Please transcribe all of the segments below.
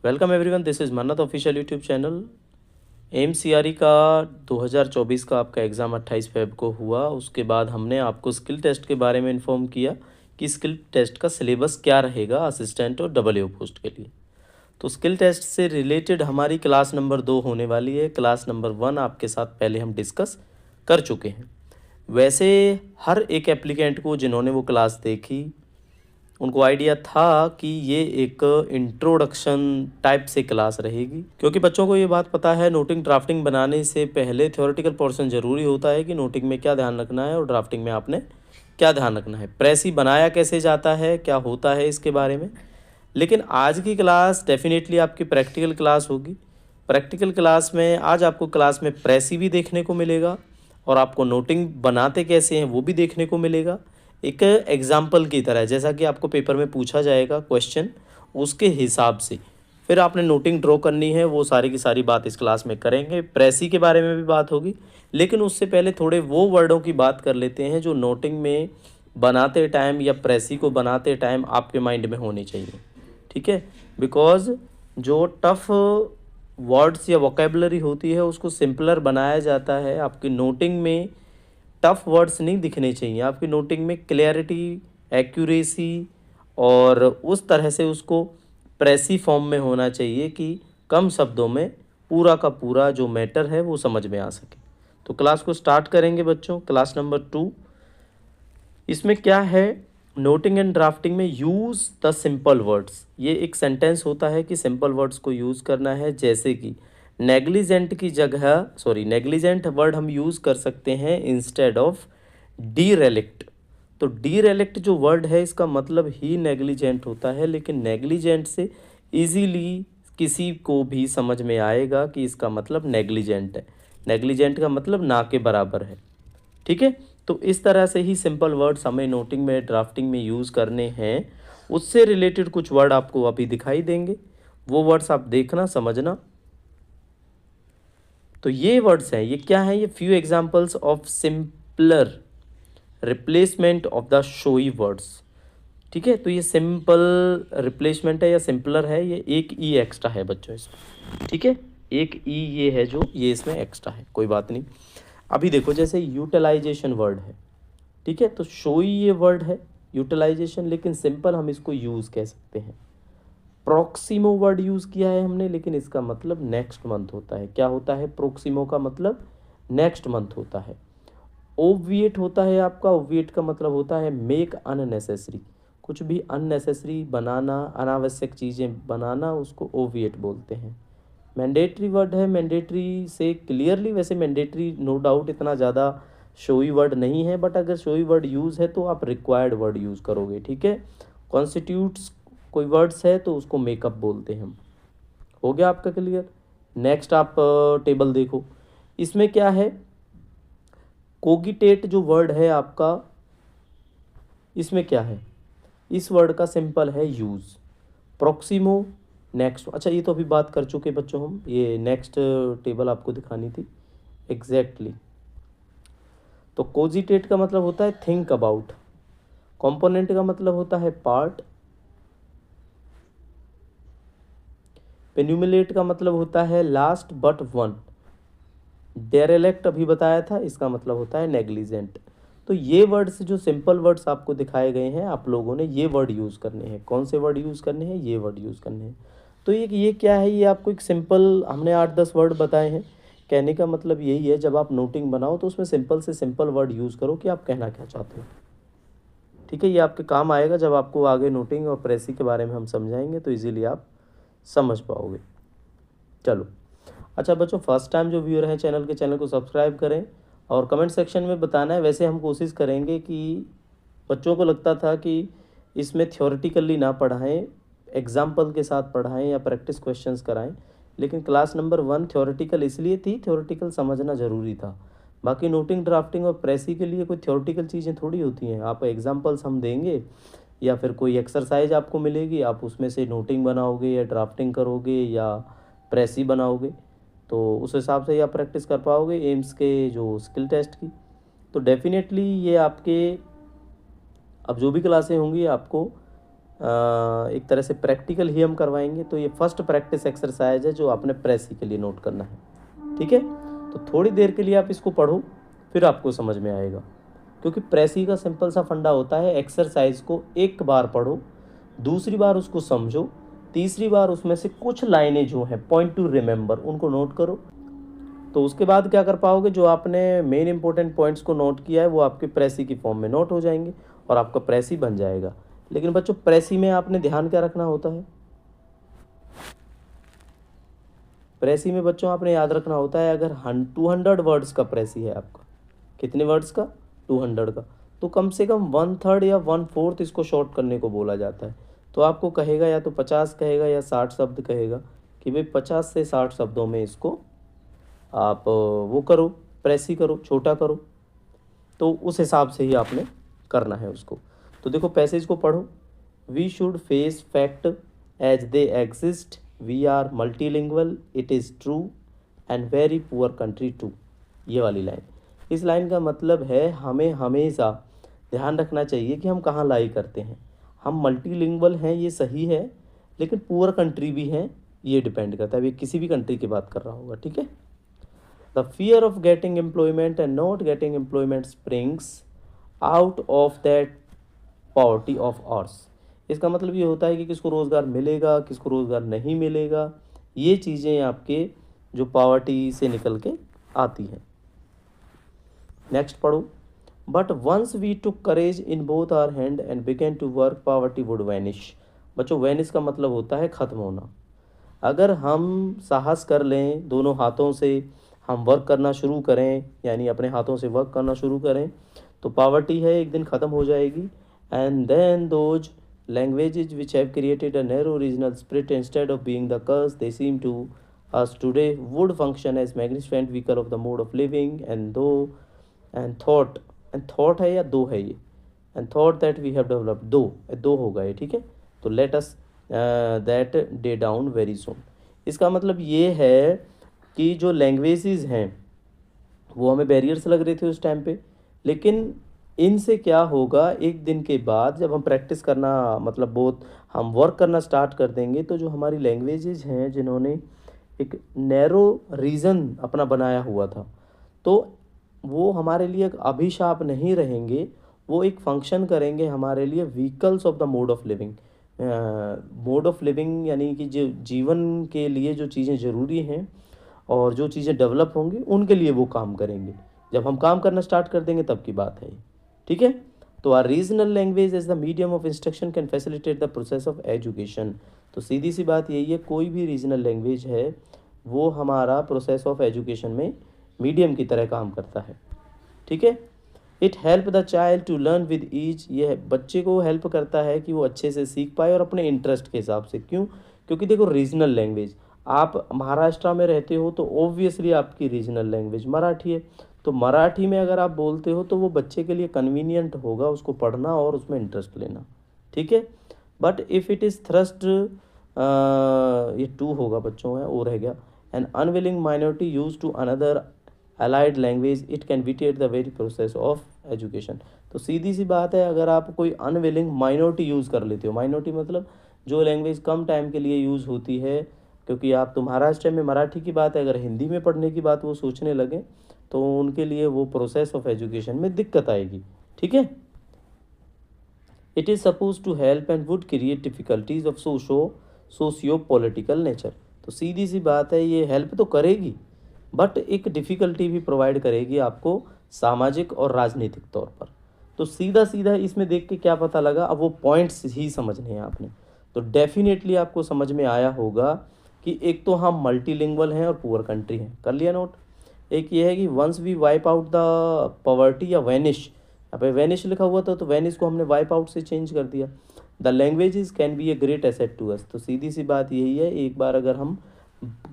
Welcome everyone, this is मन्नत official YouTube channel. एमसीआरई का 2024 का आपका एग्ज़ाम 28 फेब को हुआ। उसके बाद हमने आपको स्किल टेस्ट के बारे में इन्फॉर्म किया कि स्किल टेस्ट का सिलेबस क्या रहेगा असिस्टेंट और डबल पोस्ट के लिए। तो स्किल टेस्ट से रिलेटेड हमारी क्लास नंबर 2 होने वाली है। क्लास नंबर 1 आपके साथ पहले हम डिस्कस कर चुके हैं। वैसे हर एक एप्लीकेंट को जिन्होंने वो क्लास देखी उनको आइडिया था कि ये एक इंट्रोडक्शन टाइप से क्लास रहेगी, क्योंकि बच्चों को ये बात पता है नोटिंग ड्राफ्टिंग बनाने से पहले थ्योरेटिकल पोर्शन ज़रूरी होता है कि नोटिंग में क्या ध्यान रखना है और ड्राफ्टिंग में आपने क्या ध्यान रखना है, प्रेसी बनाया कैसे जाता है, क्या होता है इसके बारे में। लेकिन आज की क्लास डेफिनेटली आपकी प्रैक्टिकल क्लास होगी। प्रैक्टिकल क्लास में आज आपको क्लास में प्रेसी भी देखने को मिलेगा और आपको नोटिंग बनाते कैसे हैं वो भी देखने को मिलेगा, एक एग्जाम्पल की तरह, जैसा कि आपको पेपर में पूछा जाएगा क्वेश्चन उसके हिसाब से फिर आपने नोटिंग ड्रॉ करनी है। वो सारी की सारी बात इस क्लास में करेंगे। प्रेसी के बारे में भी बात होगी, लेकिन उससे पहले थोड़े वो वर्डों की बात कर लेते हैं जो नोटिंग में बनाते टाइम या प्रेसी को बनाते टाइम आपके माइंड में होने चाहिए। ठीक है, बिकॉज जो टफ वर्ड्स या वोकेबलरी होती है उसको सिंपलर बनाया जाता है। आपकी नोटिंग में टफ वर्ड्स नहीं दिखने चाहिए, आपकी नोटिंग में क्लैरिटी, एक्यूरेसी और उस तरह से उसको प्रेसी फॉर्म में होना चाहिए कि कम शब्दों में पूरा का पूरा जो मैटर है वो समझ में आ सके। तो क्लास को स्टार्ट करेंगे बच्चों। क्लास नंबर 2, इसमें क्या है, नोटिंग एंड ड्राफ्टिंग में यूज़ द सिंपल वर्ड्स। ये एक सेंटेंस होता है कि सिंपल वर्ड्स को यूज़ करना है। जैसे कि नेग्लिजेंट की जगह नेग्लिजेंट वर्ड हम यूज़ कर सकते हैं इंस्टेड ऑफ डीरेलिक्ट। तो डीरेलिक्ट जो वर्ड है इसका मतलब ही नेग्लिजेंट होता है, लेकिन नेग्लिजेंट से इजीली किसी को भी समझ में आएगा कि इसका मतलब नेग्लिजेंट है। नेग्लिजेंट का मतलब ना के बराबर है। ठीक है, तो इस तरह से ही सिंपल वर्ड्स हमें नोटिंग में ड्राफ्टिंग में यूज़ करने हैं। उससे रिलेटेड कुछ वर्ड आपको अभी दिखाई देंगे, वो वर्ड्स आप देखना समझना। तो ये वर्ड्स हैं, ये क्या हैं, ये few examples of simpler replacement of the showy words. ठीक है, तो ये सिंपल रिप्लेसमेंट है या सिंपलर है, ये एक ई एक्स्ट्रा है बच्चों इसमें। ठीक है, एक ई ये है जो ये इसमें एक्स्ट्रा है, कोई बात नहीं। अभी देखो जैसे यूटिलाइजेशन वर्ड है, ठीक है, तो शोई ये वर्ड है यूटिलाइजेशन, लेकिन सिंपल हम इसको यूज़ कह सकते हैं। प्रोक्सिमो वर्ड यूज़ किया है हमने, लेकिन इसका मतलब नेक्स्ट मंथ होता है। क्या होता है, प्रोक्सिमो का मतलब नेक्स्ट मंथ होता है। ओविएट होता है आपका, ओविएट का मतलब होता है मेक अननेसेसरी, कुछ भी अननेसेसरी बनाना, अनावश्यक चीज़ें बनाना, उसको ओविएट बोलते हैं। मैंडेटरी वर्ड है, मैंडेटरी से क्लियरली, वैसे मैंडेटरी नो डाउट इतना ज़्यादा शोई वर्ड नहीं है, बट अगर शोई वर्ड यूज़ है तो आप रिक्वायर्ड वर्ड यूज़ करोगे। ठीक है, कॉन्स्टिट्यूट्स कोई वर्ड्स है तो उसको मेकअप बोलते हैं हम। हो गया आपका क्लियर। नेक्स्ट आप टेबल देखो, इसमें क्या है, कोगिटेट जो वर्ड है आपका, इसमें क्या है, इस वर्ड का सिंपल है यूज़। प्रोक्सिमो नेक्स्ट, अच्छा ये तो अभी बात कर चुके बच्चों हम, ये नेक्स्ट टेबल आपको दिखानी थी एग्जैक्टली। तो कोजिटेट का मतलब होता है थिंक अबाउट, कंपोनेंट का मतलब होता है पार्ट, पेन्यूमिलेट का मतलब होता है लास्ट बट वन, डेरेलेक्ट अभी बताया था, इसका मतलब होता है नेग्लिजेंट। तो ये वर्ड्स जो सिंपल वर्ड्स आपको दिखाए गए हैं, आप लोगों ने ये वर्ड यूज़ करने हैं। कौन से वर्ड यूज़ करने हैं, ये वर्ड यूज़ करने हैं। तो ये क्या है, ये आपको एक सिंपल, हमने 8-10 वर्ड बताए हैं। कहने का मतलब यही है, जब आप नोटिंग बनाओ तो उसमें सिंपल से सिंपल वर्ड यूज़ करो कि आप कहना क्या चाहते हो। ठीक है, ये आपके काम आएगा जब आपको आगे नोटिंग और प्रेसी के बारे में हम समझाएंगे, तो इजीली आप समझ पाओगे। चलो, अच्छा बच्चों, फर्स्ट टाइम जो व्यूअर हैं चैनल को सब्सक्राइब करें और कमेंट सेक्शन में बताना है। वैसे हम कोशिश करेंगे कि बच्चों को लगता था कि इसमें थ्योरेटिकली ना पढ़ाएं, एग्जाम्पल के साथ पढ़ाएं या प्रैक्टिस क्वेश्चंस कराएं, लेकिन क्लास नंबर 1 थ्योरेटिकल इसलिए थी, थ्योरेटिकल समझना ज़रूरी था। बाकी नोटिंग ड्राफ्टिंग और प्रेसी के लिए कोई थ्योरेटिकल चीज़ें थोड़ी होती हैं। आप एग्जाम्पल्स हम देंगे या फिर कोई एक्सरसाइज आपको मिलेगी, आप उसमें से नोटिंग बनाओगे या ड्राफ्टिंग करोगे या प्रेसी बनाओगे, तो उस हिसाब से ही आप प्रैक्टिस कर पाओगे एम्स के जो स्किल टेस्ट की। तो डेफिनेटली ये आपके अब जो भी क्लासें होंगी आपको एक तरह से प्रैक्टिकल ही हम करवाएंगे। तो ये फर्स्ट प्रैक्टिस एक्सरसाइज है जो आपने प्रेसी के लिए नोट करना है, ठीक है। तो थोड़ी देर के लिए आप इसको पढ़ो, फिर आपको समझ में आएगा, क्योंकि प्रेसी का सिंपल सा फंडा होता है, एक्सरसाइज को एक बार पढ़ो, दूसरी बार उसको समझो, तीसरी बार उसमें से कुछ लाइनें जो हैं पॉइंट टू रिमेंबर उनको नोट करो। तो उसके बाद क्या कर पाओगे, जो आपने मेन इंपॉर्टेंट पॉइंट्स को नोट किया है वो आपके प्रेसी की फॉर्म में नोट हो जाएंगे और आपका प्रेसी बन जाएगा। लेकिन बच्चों प्रेसी में आपने ध्यान क्या रखना होता है, प्रेसी में बच्चों आपने याद रखना होता है, अगर 200 वर्ड्स का प्रेसी है आपका, कितने वर्ड्स का, 200 का, तो कम से कम 1/3 या 1/4 इसको शॉर्ट करने को बोला जाता है। तो आपको कहेगा या तो 50 कहेगा या 60 शब्द कहेगा कि भाई 50 से 60 शब्दों में इसको आप वो करो, प्रेसी करो, छोटा करो। तो उस हिसाब से ही आपने करना है उसको। तो देखो पैसेज को पढ़ो, we should face fact as they exist, we are multilingual, it is true and very poor country too. ये वाली लाइन, इस लाइन का मतलब है हमें हमेशा ध्यान रखना चाहिए कि हम कहाँ लाई करते हैं। हम मल्टीलिंगुअल हैं ये सही है, लेकिन पुअर कंट्री भी हैं, ये डिपेंड करता है, अभी किसी भी कंट्री की बात कर रहा होगा, ठीक है। The fear of getting employment and not getting employment springs out of that poverty of ours। इसका मतलब ये होता है कि किसको रोज़गार मिलेगा, किसको रोज़गार नहीं मिलेगा, ये चीज़ें आपके जो पावर्टी से निकल के आती हैं। नेक्स्ट पढ़ो, but once we took courage in both our hand and begin to work poverty would vanish. बच्चों वैनिश का मतलब होता है ख़त्म होना। अगर हम साहस कर लें, दोनों हाथों से हम वर्क करना शुरू करें, यानी अपने हाथों से वर्क करना शुरू करें, तो पावर्टी है एक दिन ख़त्म हो जाएगी। And then those languages which have created a narrow regional spirit instead of being the curse they seem to us today would function as magnificent vehicle of the mode of living and thought है या दो है ये, and thought that we have developed, दो होगा ये, ठीक है। तो let us that day down very soon. इसका मतलब ये है कि जो लैंग्वेजेस हैं वो हमें बैरियर्स लग रहे थे उस टाइम पे, लेकिन इनसे क्या होगा, एक दिन के बाद जब हम प्रैक्टिस करना मतलब बहुत हम वर्क करना स्टार्ट कर देंगे, तो जो हमारी लैंग्वेजेस हैं जिन्होंने एक नैरो रीज़न अपना बनाया हुआ था, तो वो हमारे लिए एक अभिशाप नहीं रहेंगे, वो एक फंक्शन करेंगे हमारे लिए vehicles of the mode of living. Mode of living यानी कि जो जीवन के लिए जो चीज़ें ज़रूरी हैं और जो चीज़ें डेवलप होंगी उनके लिए वो काम करेंगे। जब हम काम करना स्टार्ट कर देंगे तब की बात है, ठीक है। तो our regional language as the medium of instruction can facilitate the process of education. तो सीधी सी बात यही है, कोई भी रीजनल लैंग्वेज है वो हमारा प्रोसेस ऑफ एजुकेशन में मीडियम की तरह काम करता है, ठीक है। It help the child to learn with ease, ये बच्चे को हेल्प करता है कि वो अच्छे से सीख पाए और अपने इंटरेस्ट के हिसाब से। क्यों? क्योंकि देखो रीजनल लैंग्वेज, आप महाराष्ट्र में रहते हो तो ऑब्वियसली आपकी रीजनल लैंग्वेज मराठी है, तो मराठी में अगर आप बोलते हो तो वो बच्चे के लिए कन्वीनियंट होगा उसको पढ़ना और उसमें इंटरेस्ट लेना, ठीक है। But if it is thrust, ये 2 होगा बच्चों है, और रह गया, an unwilling minority use to another allied language it can vitiate the very process of education. तो सीधी सी बात है, अगर आप कोई अनविलिंग माइनॉरिटी यूज़ कर लेते हो, माइनॉरिटी मतलब जो लैंग्वेज कम टाइम के लिए यूज़ होती है, क्योंकि आप तो महाराष्ट्र में मराठी की बात है, अगर हिंदी में पढ़ने की बात वो सोचने लगे तो उनके लिए वो प्रोसेस ऑफ एजुकेशन में दिक्कत आएगी, ठीक है। It is suppose to help and would create difficulties of socio political nature. तो सीधी सी बात है, ये हेल्प तो करेगी बट एक डिफ़िकल्टी भी प्रोवाइड करेगी आपको सामाजिक और राजनीतिक तौर पर। तो सीधा सीधा इसमें देख के क्या पता लगा, अब वो पॉइंट्स ही समझने हैं आपने। तो डेफिनेटली आपको समझ में आया होगा कि एक तो हम मल्टीलिंगुअल हैं और पुअर कंट्री हैं, कर लिया नोट। एक ये है कि once we wipe out the poverty या वैनिश, यहाँ पे वैनिश लिखा हुआ था तो वैनिश को हमने वाइप आउट से चेंज कर दिया। The languages can be a great asset to us. तो सीधी सी बात यही है, एक बार अगर हम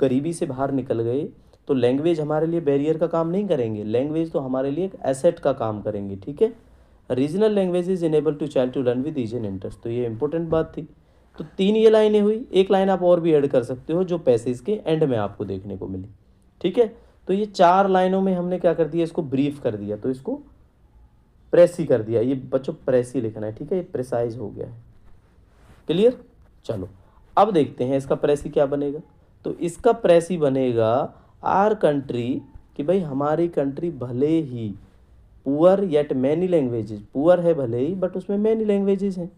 गरीबी से बाहर निकल गए तो लैंग्वेज हमारे लिए बैरियर का काम नहीं करेंगे, लैंग्वेज तो हमारे लिए एक एसेट का काम करेंगे, ठीक है। Regional languages enable to child to learn with ease and interest. तो ये इंपॉर्टेंट बात थी। तो 3 ये लाइनें हुई, एक लाइन आप और भी ऐड कर सकते हो जो पैसेज के एंड में आपको देखने को मिली, ठीक है। तो ये 4 लाइनों में हमने क्या कर दिया, इसको ब्रीफ कर दिया, तो इसको प्रेसी कर दिया। ये बच्चों प्रेसी लिखना है, ठीक है, ये प्रिसाइज हो गया है। क्लियर। चलो अब देखते हैं इसका प्रेसी क्या बनेगा। तो इसका प्रेसी बनेगा आर कंट्री, कि भाई हमारी कंट्री भले ही poor yet many languages, poor है भले ही बट उसमें मैनी लैंग्वेजेस हैं।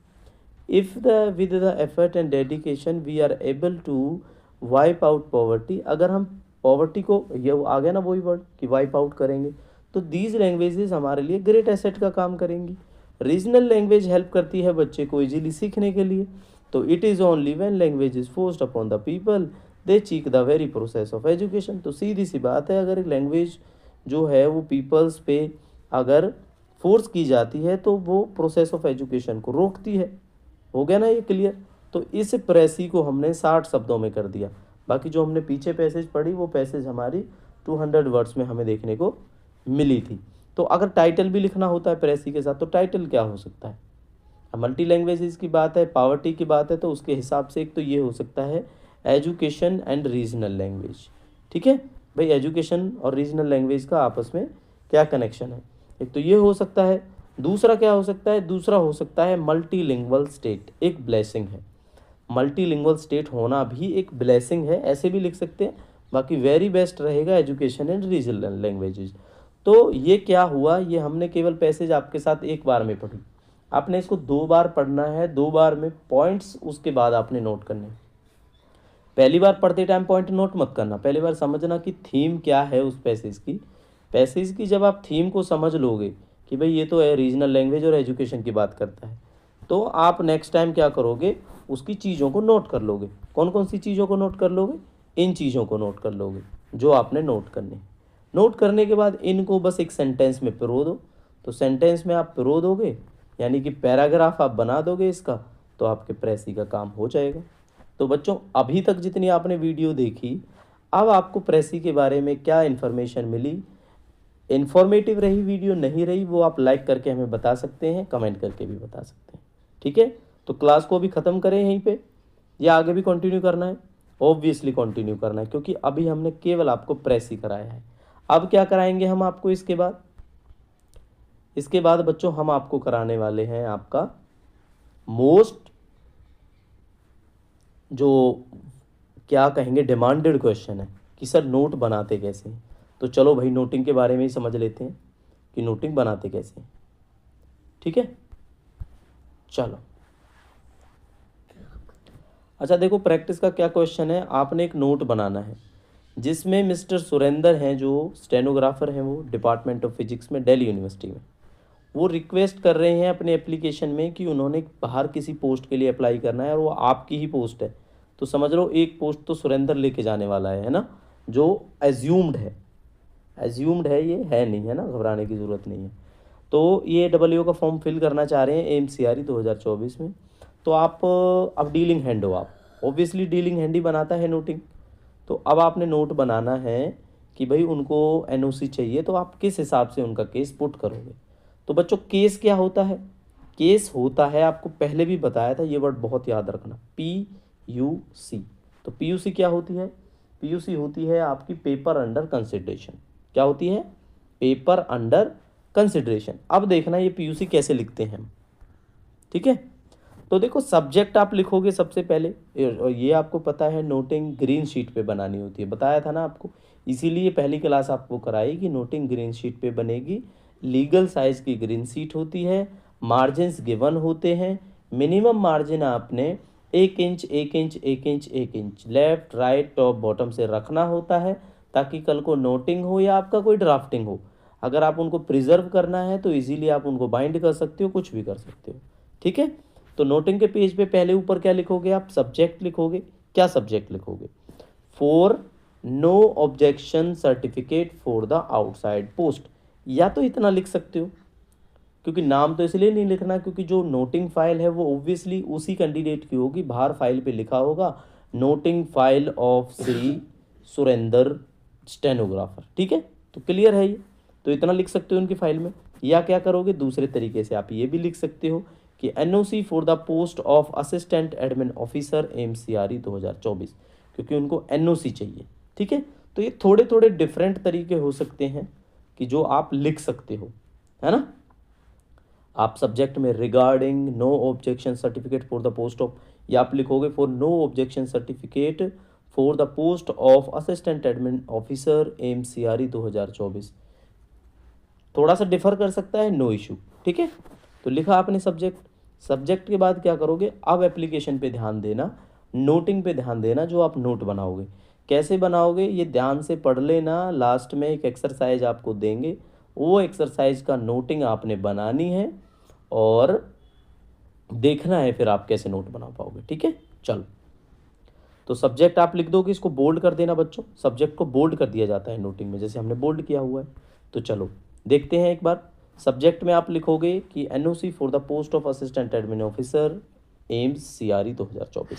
If the with the effort and dedication we are able to wipe out poverty, अगर हम पॉवर्टी को, ये आ गया ना वही वर्ड कि वाइप आउट करेंगे, तो दीज लैंग्वेजेस हमारे लिए ग्रेट एसेट का काम करेंगी। रीजनल लैंग्वेज हेल्प करती है बच्चे को इजीली सीखने के लिए। तो it is only when language is forced upon the people they cheek the very process of education. तो सीधी सी बात है, अगर लैंग्वेज जो है वो पीपल्स पे अगर फोर्स की जाती है तो वो प्रोसेस ऑफ एजुकेशन को रोकती है। हो गया ना ये क्लियर। तो इस प्रेसी को हमने 60 शब्दों में कर दिया। बाकी जो हमने पीछे पैसेज पढ़ी वो पैसेज हमारी 200 वर्ड्स में हमें देखने को मिली थी। तो अगर टाइटल भी लिखना होता है प्रेसी के साथ तो टाइटल क्या हो सकता है। मल्टी लैंग्वेजेस की बात है, पावर्टी की बात है, तो उसके हिसाब से एक तो ये हो सकता है एजुकेशन एंड रीजनल लैंग्वेज। ठीक है भाई, एजुकेशन और रीजनल लैंग्वेज का आपस में क्या कनेक्शन है, एक तो ये हो सकता है। दूसरा क्या हो सकता है, दूसरा हो सकता है मल्टीलिंगुअल स्टेट, एक ब्लेसिंग है। मल्टीलिंगुअल स्टेट होना भी एक ब्लेसिंग है, ऐसे भी लिख सकते हैं। बाकी वेरी बेस्ट रहेगा एजुकेशन एंड रीजनल लैंग्वेजेस। तो ये क्या हुआ, ये हमने केवल पैसेज आपके साथ एक बार में पढ़ी, आपने इसको 2 बार पढ़ना है, 2 बार में पॉइंट्स उसके बाद आपने नोट करने। पहली बार पढ़ते टाइम पॉइंट नोट मत करना, पहली बार समझना कि थीम क्या है उस पैसेज की। पैसेज की जब आप थीम को समझ लोगे कि भाई ये तो है रीजनल लैंग्वेज और एजुकेशन की बात करता है, तो आप नेक्स्ट टाइम क्या करोगे, उसकी चीज़ों को नोट कर लोगे। कौन कौन सी चीज़ों को नोट कर लोगे, इन चीज़ों को नोट कर लोगे जो आपने नोट करने। नोट करने के बाद इनको बस एक सेंटेंस में पिरो दो। तो सेंटेंस में आप पिरो दोगे यानी कि पैराग्राफ आप बना दोगे इसका, तो आपके प्रेसी का काम हो जाएगा। तो बच्चों अभी तक जितनी आपने वीडियो देखी, अब आपको प्रेसी के बारे में क्या इन्फॉर्मेशन मिली, इन्फॉर्मेटिव रही वीडियो नहीं रही, वो आप लाइक करके हमें बता सकते हैं, कमेंट करके भी बता सकते हैं। ठीक है, तो क्लास को भी ख़त्म करें यहीं पे या आगे भी कंटिन्यू करना है। ऑब्वियसली कंटिन्यू करना है क्योंकि अभी हमने केवल आपको प्रेसी कराया है। अब क्या कराएंगे हम आपको इसके बाद, इसके बाद बच्चों हम आपको कराने वाले हैं आपका मोस्ट जो क्या कहेंगे डिमांडेड क्वेश्चन है कि सर नोट बनाते कैसे हैं। तो चलो भाई नोटिंग के बारे में ही समझ लेते हैं कि नोटिंग बनाते कैसे हैं। ठीक है, चलो अच्छा देखो प्रैक्टिस का क्या क्वेश्चन है, आपने एक नोट बनाना है जिसमें मिस्टर सुरेंद्र हैं जो स्टेनोग्राफर हैं, वो डिपार्टमेंट ऑफ फिजिक्स में दिल्ली यूनिवर्सिटी में, वो रिक्वेस्ट कर रहे हैं अपने एप्लीकेशन में कि उन्होंने बाहर किसी पोस्ट के लिए अप्लाई करना है और वो आपकी ही पोस्ट है। तो समझ लो एक पोस्ट तो सुरेंद्र लेके जाने वाला है ना, जो एज्यूम्ड है, एज्यूम्ड है, ये है नहीं, है ना, घबराने की ज़रूरत नहीं है। तो ये डब्ल्यू का फॉर्म फिल करना चाह रहे हैं एमसीआरई 2024 में। तो आप अब डीलिंग हैंड हो, आप ऑब्वियसली डीलिंग हैंड ही बनाता है नोटिंग। तो अब आपने नोट बनाना है कि भाई उनको एनओसी चाहिए, तो आप किस हिसाब से उनका केस पुट करोगे। तो बच्चों केस क्या होता है, केस होता है, आपको पहले भी बताया था, ये वर्ड बहुत याद रखना, PUC। तो PUC क्या होती है, PUC होती है आपकी पेपर अंडर कंसिडरेशन। क्या होती है, पेपर अंडर कंसिडरेशन। अब देखना ये PUC कैसे लिखते हैं हम। ठीक है, तो देखो सब्जेक्ट आप लिखोगे सबसे पहले, और ये आपको पता है नोटिंग ग्रीन शीट पे बनानी होती है, बताया था ना आपको, इसीलिए पहली क्लास आपको कराई कि नोटिंग ग्रीन शीट पे बनेगी। लीगल साइज की ग्रीन शीट होती है, मार्जिन्स गिवन होते हैं, मिनिमम मार्जिन आपने 1 inch 1 inch 1 inch 1 inch left right top bottom से रखना होता है, ताकि कल को नोटिंग हो या आपका कोई ड्राफ्टिंग हो, अगर आप उनको प्रिजर्व करना है तो इजीली आप उनको बाइंड कर सकते हो, कुछ भी कर सकते हो। ठीक है, तो नोटिंग के पेज पे पहले ऊपर क्या लिखोगे आप, सब्जेक्ट लिखोगे। क्या सब्जेक्ट लिखोगे, for no objection certificate for the outside post, या तो इतना लिख सकते हो, क्योंकि नाम तो इसलिए नहीं लिखना क्योंकि जो नोटिंग फाइल है वो ऑब्वियसली उसी कैंडिडेट की होगी, बाहर फाइल पे लिखा होगा noting file of Shri Surendra stenographer. ठीक है, तो क्लियर है ये, तो इतना लिख सकते हो उनकी फाइल में। या क्या करोगे, दूसरे तरीके से आप ये भी लिख सकते हो कि NOC for the post of assistant admin officer MCRE 2024, क्योंकि उनको NOC चाहिए। ठीक है, तो ये थोड़े थोड़े डिफरेंट तरीके हो सकते हैं कि जो आप लिख सकते हो, है ना। आप सब्जेक्ट में regarding no objection certificate for the post of, या आप लिखोगे for no objection certificate for the post of assistant admin officer MCRE 2024। थोड़ा सा डिफर कर सकता है, नो इशू। ठीक है, तो लिखा आपने सब्जेक्ट। सब्जेक्ट के बाद क्या करोगे, अब एप्लीकेशन पे ध्यान देना, नोटिंग पे ध्यान देना। जो आप नोट बनाओगे कैसे बनाओगे ये ध्यान से पढ़ लेना। लास्ट में एक एक्सरसाइज आपको देंगे, वो एक्सरसाइज का नोटिंग आपने बनानी है और देखना है फिर आप कैसे नोट बना पाओगे। ठीक है, चलो। तो सब्जेक्ट आप लिख दोगे, इसको बोल्ड कर देना बच्चों। सब्जेक्ट को बोल्ड कर दिया जाता है नोटिंग में, जैसे हमने बोल्ड किया हुआ है। तो चलो देखते हैं एक बार। सब्जेक्ट में आप लिखोगे कि NOC for the post of assistant admin officer AIIMS CRE 2024।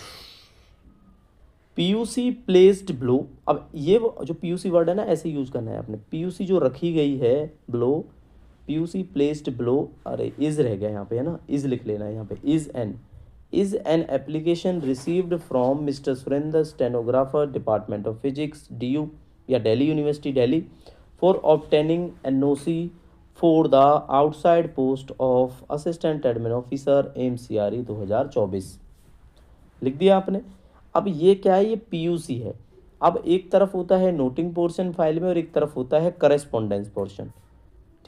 PUC placed blow. अब ये जो पीयूसी वर्ड है ना, ऐसे यूज करना है आपने। पीयूसी जो रखी गई है, ब्लो, पीयूसी प्लेस्ड ब्लो, अरे इज रह गया यहाँ पे, है ना, इज लिख लेना है यहाँ पे। Is an application received from mister Surendra, stenographer, department of physics, DU या Delhi university Delhi, for obtaining NOC for the outside post of assistant admin officer MCRE 2024। लिख दिया आपने। अब ये क्या है, ये पीयूसी है। अब एक तरफ होता है नोटिंग पोर्शन फाइल में और एक तरफ होता है करेस्पॉन्डेंस पोर्शन।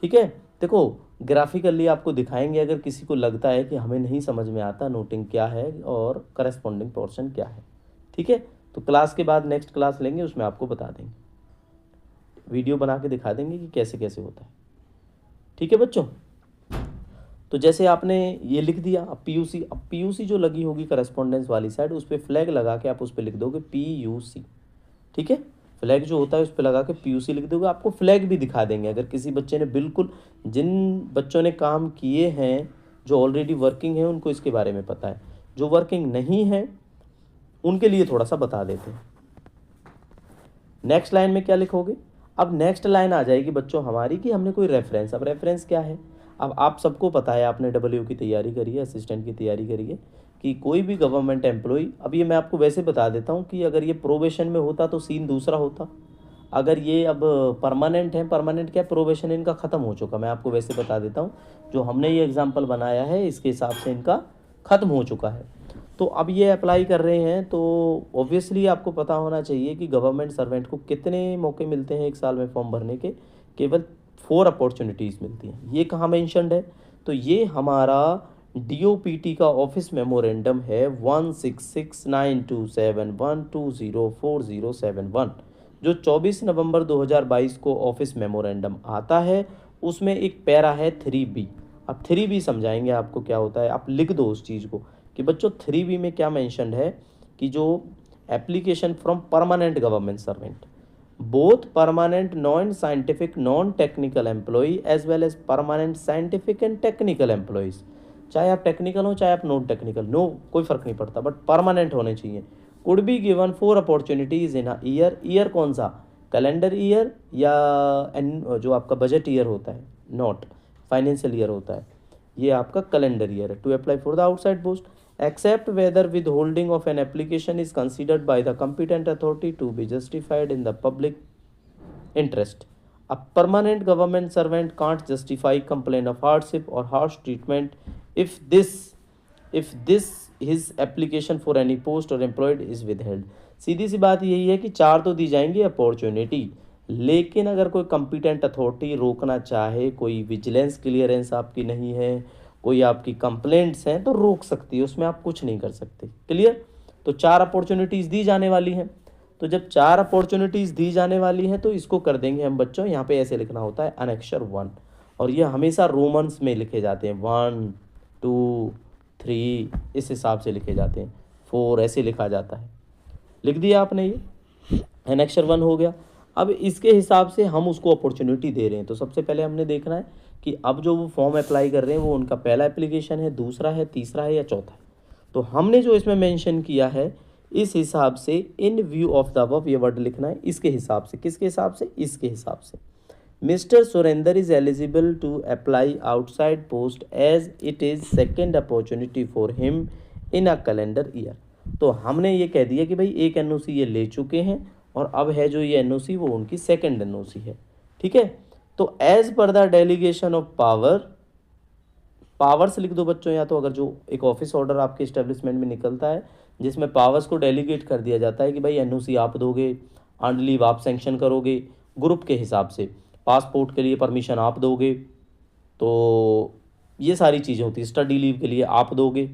ठीक है, देखो ग्राफिकली आपको दिखाएंगे अगर किसी को लगता है कि हमें नहीं समझ में आता नोटिंग क्या है और करेस्पॉन्डिंग पोर्शन क्या है। ठीक है, तो क्लास के बाद नेक्स्ट क्लास लेंगे, उसमें आपको बता देंगे, वीडियो बना के दिखा देंगे कि कैसे कैसे होता है। ठीक है बच्चों, तो जैसे आपने ये लिख दिया। अब पीयूसी जो लगी होगी करस्पॉन्डेंस वाली साइड, उस पर फ्लैग लगा के आप उस पर लिख दोगे पीयूसी। ठीक है, फ्लैग जो होता है उस पर लगा के पीयूसी लिख दोगे। आपको फ्लैग भी दिखा देंगे अगर किसी बच्चे ने, बिल्कुल जिन बच्चों ने काम किए हैं, जो ऑलरेडी वर्किंग है, उनको इसके बारे में पता है। जो वर्किंग नहीं है उनके लिए थोड़ा सा बता देते हैं। नेक्स्ट लाइन में क्या लिखोगे, अब नेक्स्ट लाइन आ जाएगी बच्चों हमारी कि हमने कोई रेफरेंस। अब रेफरेंस क्या है, अब आप सबको पता है, आपने डब्ल्यू की तैयारी करी है, असिस्टेंट की तैयारी करी है, कि कोई भी गवर्नमेंट एम्प्लॉय, अब ये मैं आपको वैसे बता देता हूँ कि अगर ये प्रोबेशन में होता तो सीन दूसरा होता। अगर ये अब परमानेंट है, परमानेंट क्या, प्रोबेशन इनका ख़त्म हो चुका। मैं आपको वैसे बता देता हूँ, जो हमने ये एग्जाम्पल बनाया है इसके हिसाब से इनका ख़त्म हो चुका है। तो अब ये अप्लाई कर रहे हैं, तो ऑब्वियसली आपको पता होना चाहिए कि गवर्नमेंट सर्वेंट को कितने मौके मिलते हैं एक साल में फॉर्म भरने के। केवल 4 अपॉर्चुनिटीज़ मिलती हैं। ये कहाँ मेंशन्ड है, तो ये हमारा डीओपीटी का ऑफिस मेमोरेंडम है 1669271204071, जो 24 नवंबर 2022 को ऑफिस मेमोरेंडम आता है। उसमें एक पैरा है 3B। अब 3B समझाएंगे आपको क्या होता है। आप लिख दो उस चीज़ को कि बच्चों 3B में क्या मेंशन्ड है, कि जो application from permanent government servant, both permanent non-scientific non-technical employee as well as permanent scientific and technical employees, चाहे आप टेक्निकल हो चाहे आप नॉन टेक्निकल, नो कोई फ़र्क नहीं पड़ता, बट परमानेंट होने चाहिए। Could be given 4 opportunities in a year. Year कौन सा, कैलेंडर ईयर या जो आपका बजट ईयर होता है, नॉट फाइनेंशियल ईयर होता है, ये आपका कैलेंडर ईयर है। To apply for the outside post, except whether withholding of an application is considered by the competent authority to be justified in the public interest. A permanent government servant can't justify complaint of hardship or harsh treatment if this his application for any post or employed is withheld. सीधी सी बात यही है कि 4 तो दी जाएंगी opportunity, लेकिन अगर कोई competent authority रोकना चाहे, कोई विजिलेंस क्लियरेंस आपकी नहीं है, कोई आपकी कंप्लेंट्स हैं, तो रोक सकती है, उसमें आप कुछ नहीं कर सकते। क्लियर, तो 4 अपॉर्चुनिटीज़ दी जाने वाली हैं। तो जब 4 अपॉर्चुनिटीज़ दी जाने वाली हैं तो इसको कर देंगे हम बच्चों, यहाँ पे ऐसे लिखना होता है अनेक्शर 1, और ये हमेशा रोमन्स में लिखे जाते हैं, 1 2 3 इस हिसाब से लिखे जाते हैं, 4 ऐसे लिखा जाता है। लिख दिया आपने, ये एनेक्शर 1 हो गया। अब इसके हिसाब से हम उसको अपॉर्चुनिटी दे रहे हैं। तो सबसे पहले हमने देखना है कि अब जो वो फॉर्म अप्लाई कर रहे हैं वो उनका पहला एप्लीकेशन है, दूसरा है, तीसरा है या चौथा है। तो हमने जो इसमें मेंशन किया है इस हिसाब से, इन व्यू ऑफ द अबव, ये वर्ड लिखना है इसके हिसाब से। किसके हिसाब से, इसके हिसाब से। Mister Surender is eligible to apply outside post as it is second opportunity for him in a calendar year. तो हमने ये कह दिया कि भाई एक एनओसी ये ले चुके हैं और अब है जो ये एनओसी वो उनकी सेकेंड एनओसी है। ठीक है, तो as per the delegation of power, powers लिख दो बच्चों, या तो अगर जो एक ऑफिस ऑर्डर आपके इस्टेब्लिशमेंट में निकलता है जिसमें पावर्स को डेलीगेट कर दिया जाता है कि भाई एनओसी आप दोगे, अर्न लीव आप सेंक्शन करोगे ग्रुप के हिसाब से, पासपोर्ट के लिए परमिशन आप दोगे, तो ये सारी चीज़ें होती है, स्टडी लीव के लिए आप दोगे,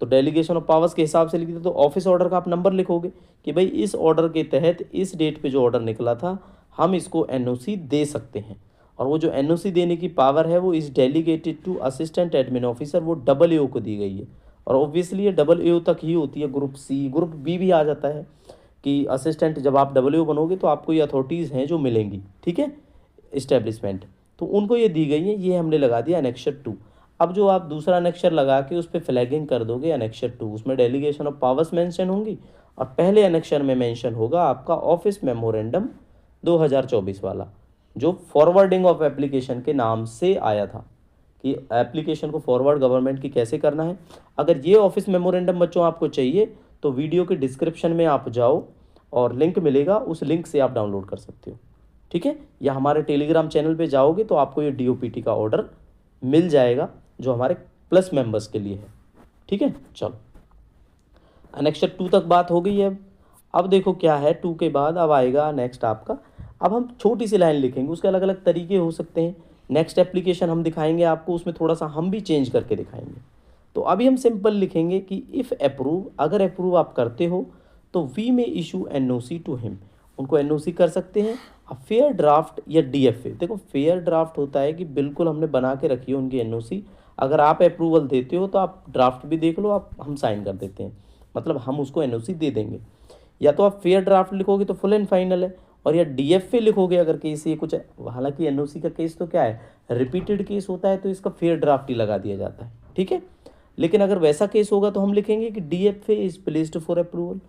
तो डेलीगेशन ऑफ पावर्स के हिसाब से लिख दो। तो ऑफिस ऑर्डर का आप नंबर लिखोगे कि भाई इस ऑर्डर के तहत इस डेट पे जो ऑर्डर निकला था हम इसको एनओसी दे सकते हैं, और वो जो एनओसी देने की पावर है वो इस delegated to assistant admin officer, वो डबल एओ को दी गई है, और ऑब्वियसली ये डबल एओ तक ही होती है। ग्रुप सी ग्रुप बी भी आ जाता है कि असिस्टेंट जब आप डबल एओ बनोगे तो आपको ये अथॉरिटीज़ हैं जो मिलेंगी, ठीक है, इस्टेब्लिशमेंट, तो उनको ये दी गई है। ये हमने लगा दिया एनेक्सर 2। अब जो आप दूसरा एनेक्सर लगा के उस पर फ्लैगिंग कर दोगे एनेक्सर 2, उसमें डेलीगेशन ऑफ पावर्स मेंशन होंगी, और पहले एनेक्सर में मेंशन होगा आपका ऑफिस मेमोरेंडम 2024 वाला, जो फॉरवर्डिंग ऑफ एप्लीकेशन के नाम से आया था कि एप्लीकेशन को फॉरवर्ड गवर्नमेंट की कैसे करना है। अगर ये ऑफिस मेमोरेंडम बच्चों आपको चाहिए तो वीडियो के डिस्क्रिप्शन में आप जाओ और लिंक मिलेगा, उस लिंक से आप डाउनलोड कर सकते हो, ठीक है, या हमारे टेलीग्राम चैनल पे जाओगे तो आपको ये डीओपीटी का ऑर्डर मिल जाएगा जो हमारे प्लस मेंबर्स के लिए है, ठीक है। चलो एनेक्सर 2 तक बात हो गई है। अब देखो क्या है 2 के बाद अब आएगा नेक्स्ट आपका, अब हम छोटी सी लाइन लिखेंगे, उसके अलग अलग तरीके हो सकते हैं। नेक्स्ट एप्लीकेशन हम दिखाएंगे आपको, उसमें थोड़ा सा हम भी चेंज करके दिखाएंगे। तो अभी हम सिंपल लिखेंगे कि इफ़ अप्रूव, अगर अप्रूव आप करते हो तो वी में इशू एनओसी टू हिम, उनको एनओसी कर सकते हैं। अब फेयर ड्राफ्ट या डीएफए, देखो फेयर ड्राफ्ट होता है कि बिल्कुल हमने बना के रखी है उनकी एनओसी, अगर आप अप्रूवल देते हो तो आप ड्राफ्ट भी देख लो, आप हम साइन कर देते हैं, मतलब हम उसको एनओसी दे देंगे। या तो आप फेयर ड्राफ्ट लिखोगे तो फुल एंड फाइनल है, और या डीएफए लिखोगे अगर केस ये कुछ है, हालांकि एनओसी का केस तो क्या है, रिपीटेड केस होता है तो इसका फेयर ड्राफ्ट ही लगा दिया जाता है, ठीक है। लेकिन अगर वैसा केस होगा तो हम लिखेंगे कि DFA is placed for approval.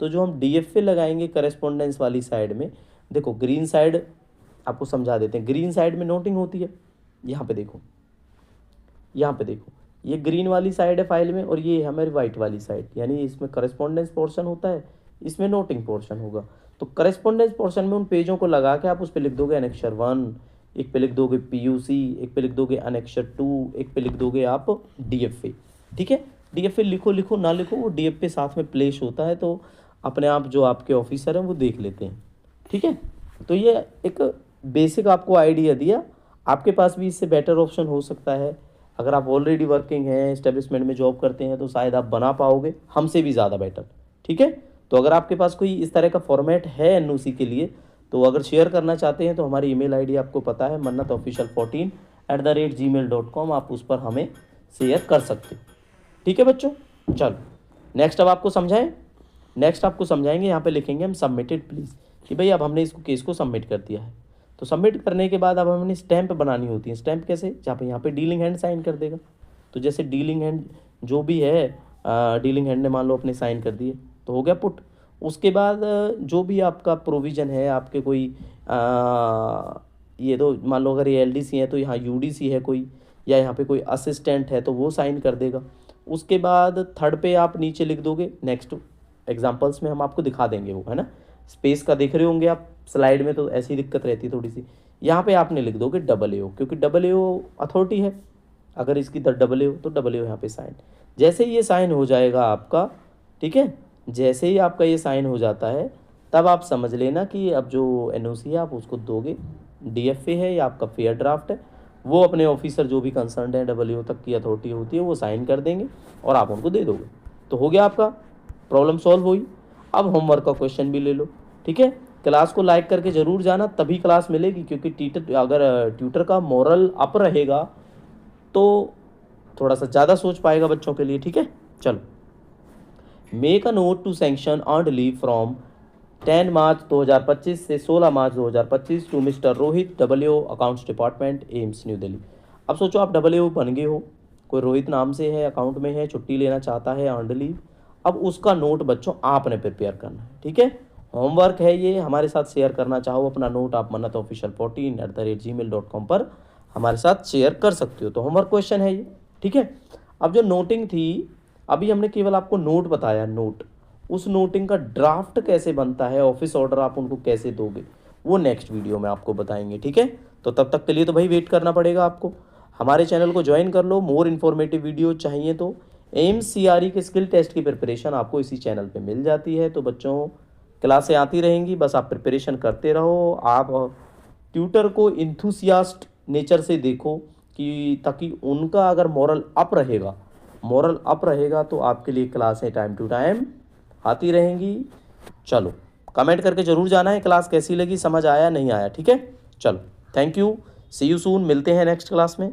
तो जो हम डीएफए लगाएंगे करेस्पॉन्डेंस वाली साइड में, देखो ग्रीन साइड आपको समझा देते हैं, ग्रीन साइड में नोटिंग होती है, यहाँ पे देखो, यहाँ पे देखो, ये ग्रीन वाली साइड है फाइल में, और ये हमारी वाइट वाली साइड, यानी इसमें करेस्पॉन्डेंस पोर्शन होता है, इसमें नोटिंग पोर्शन होगा। तो करेस्पॉन्डेंस पोर्शन में उन पेजों को लगा के आप उस पर लिख दोगे एनेक्सर 1, एक पे लिख दोगे पीयूसी, एक पे लिख दोगे एनेक्सर 2, एक पे लिख दोगे आप डीएफए, ठीक है। डीएफए लिखो ना लिखो, वो डीएफए साथ में प्लेस होता है, तो अपने आप जो आपके ऑफिसर हैं वो देख लेते हैं, ठीक है। तो ये एक बेसिक आपको आइडिया दिया, आपके पास भी इससे बेटर ऑप्शन हो सकता है। अगर आप ऑलरेडी वर्किंग हैं, एस्टेब्लिशमेंट में जॉब करते हैं, तो शायद आप बना पाओगे हमसे भी ज़्यादा बेटर, ठीक है। तो अगर आपके पास कोई इस तरह का फॉर्मेट है एनओसी के लिए, तो अगर शेयर करना चाहते हैं तो हमारी ईमेल आईडी आपको पता है, mannatofficial14@gmail.com, आप उस पर हमें शेयर कर सकते हो, ठीक है बच्चों। चलो नेक्स्ट अब आपको समझाएं, नेक्स्ट आपको समझाएंगे, यहाँ पे लिखेंगे हम सबमिटेड प्लीज़, कि भाई अब हमने इसको केस को सबमिट कर दिया है। तो सबमिट करने के बाद अब हमने स्टैंप बनानी होती है। स्टैंप कैसे, जहाँ पे यहाँ पे डीलिंग हैंड साइन कर देगा, तो जैसे डीलिंग हैंड जो भी है, डीलिंग हैंड ने मान लो अपने साइन कर दिए तो हो गया पुट। उसके बाद जो भी आपका प्रोविज़न है, आपके कोई ये तो मान लो अगर ये एलडीसी है तो यहाँ यूडीसी है कोई, या यहाँ पे कोई असिस्टेंट है तो वो साइन कर देगा। उसके बाद थर्ड पे आप नीचे लिख दोगे, नेक्स्ट एग्जांपल्स में हम आपको दिखा देंगे वो, है ना, स्पेस का देख रहे होंगे आप स्लाइड में, तो ऐसी दिक्कत रहती है थोड़ी सी। यहाँ पे आपने लिख दोगे डबल एओ, क्योंकि डबल एओ अथॉरिटी है, अगर इसकी डबल एओ तो डबल एओ यहाँ पे साइन। जैसे ही ये साइन हो जाएगा आपका, ठीक है, जैसे ही आपका ये साइन हो जाता है तब आप समझ लेना कि अब जो एनओसी है आप उसको दोगे। डीएफए है या आपका फेयर ड्राफ्ट है, वो अपने ऑफिसर जो भी कंसर्न है, डबल एओ तक की अथॉरिटी होती है, वो साइन कर देंगे और आप उनको दे दोगे। तो हो गया आपका, प्रॉब्लम सॉल्व हुई। अब होमवर्क का क्वेश्चन भी ले लो, ठीक है। क्लास को लाइक करके ज़रूर जाना, तभी क्लास मिलेगी, क्योंकि ट्यूटर का मोरल अप रहेगा तो थोड़ा सा ज़्यादा सोच पाएगा बच्चों के लिए, ठीक है। चलो, make a note to sanction earned leave from 10 March 2025 से 16 March 2025 to mister Rohit, W accounts department, AIIMS New Delhi. अब सोचो आप डब्ल्यू बन गए हो, कोई रोहित नाम से है, अकाउंट में है, छुट्टी लेना चाहता है, अर्नड लीव। अब उसका नोट बच्चों आपने प्रिपेयर करना है, ठीक है। होमवर्क है ये, हमारे साथ शेयर करना चाहो अपना नोट, आप mannatofficial14@gmail.com पर हमारे साथ शेयर कर सकते हो। तो होमवर्क क्वेश्चन है ये, ठीक है। अब जो नोटिंग थी, अभी हमने केवल आपको नोट बताया, नोट, उस नोटिंग का ड्राफ्ट कैसे बनता है, ऑफिस ऑर्डर आप उनको कैसे दोगे, वो नेक्स्ट वीडियो में आपको बताएंगे, ठीक है। तो तब तक के लिए तो भाई वेट करना पड़ेगा आपको। हमारे चैनल को ज्वाइन कर लो। मोर इन्फॉर्मेटिव वीडियो चाहिए तो एमसीआरई के स्किल टेस्ट की प्रिपरेशन आपको इसी चैनल पे मिल जाती है। तो बच्चों क्लासें आती रहेंगी, बस आप प्रिपरेशन करते रहो। आप ट्यूटर को इंथुसियास्ट नेचर से देखो कि ताकि उनका अगर मोरल अप रहेगा तो आपके लिए क्लासें टाइम टू टाइम आती रहेंगी। चलो कमेंट करके ज़रूर जाना है क्लास कैसी लगी, समझ आया नहीं आया, ठीक है। चलो thank you, see you soon, मिलते हैं नेक्स्ट क्लास में।